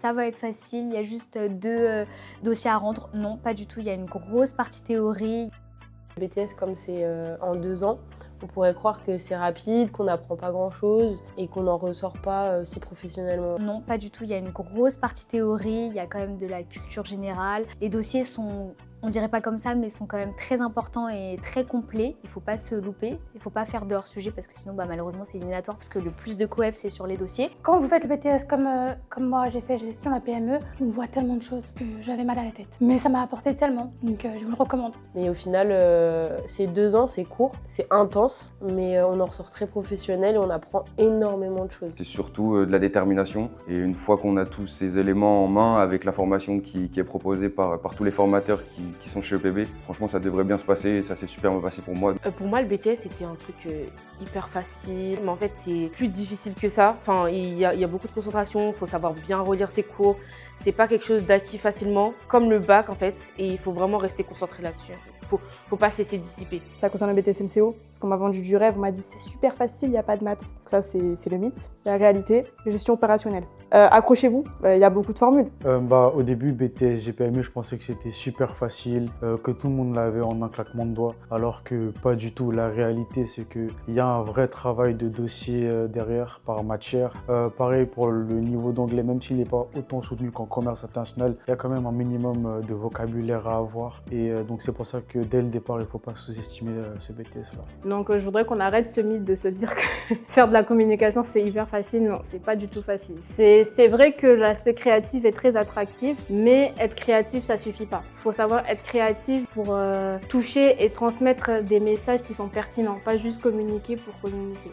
ça va être facile, il y a juste 2 dossiers à rendre. Non, pas du tout, il y a une grosse partie théorie. Le BTS, comme c'est en 2 ans, on pourrait croire que c'est rapide, qu'on n'apprend pas grand-chose et qu'on n'en ressort pas si professionnellement. Non, pas du tout, il y a une grosse partie théorie, il y a quand même de la culture générale. Les dossiers sont, on dirait pas comme ça, mais sont quand même très importants et très complets. Il faut pas se louper, il faut pas faire de hors-sujet parce que sinon malheureusement c'est éliminatoire parce que le plus de coef c'est sur les dossiers. Quand vous faites le BTS comme moi j'ai fait gestion de la PME, on voit tellement de choses que j'avais mal à la tête. Mais ça m'a apporté tellement, donc je vous le recommande. Mais au final, ces 2 ans, c'est court, c'est intense, mais on en ressort très professionnel et on apprend énormément de choses. C'est surtout de la détermination et une fois qu'on a tous ces éléments en main avec la formation qui est proposée par tous les formateurs qui sont chez EPB, franchement ça devrait bien se passer et ça s'est super bien passé pour moi. Pour moi le BTS c'était un truc hyper facile, mais en fait c'est plus difficile que ça. Enfin, il y a beaucoup de concentration, il faut savoir bien relire ses cours, c'est pas quelque chose d'acquis facilement, comme le bac en fait, et il faut vraiment rester concentré là-dessus. Faut pas se laisser dissiper. Ça concerne le BTS MCO, parce qu'on m'a vendu du rêve, on m'a dit c'est super facile, il n'y a pas de maths. Donc ça c'est le mythe. La réalité, gestion opérationnelle. Accrochez-vous, il y a beaucoup de formules. Au début, BTS GPME, je pensais que c'était super facile, que tout le monde l'avait en un claquement de doigts, alors que pas du tout. La réalité, c'est qu'il y a un vrai travail de dossier derrière par matière. Pareil pour le niveau d'anglais, même s'il n'est pas autant soutenu qu'en commerce international, il y a quand même un minimum de vocabulaire à avoir. Et donc c'est pour ça que dès le départ, il ne faut pas sous-estimer ce BTS-là. Donc je voudrais qu'on arrête ce mythe de se dire que faire de la communication, c'est hyper facile. Non, c'est pas du tout facile. C'est vrai que l'aspect créatif est très attractif, mais être créatif, ça suffit pas. Il faut savoir être créatif pour toucher et transmettre des messages qui sont pertinents, pas juste communiquer pour communiquer.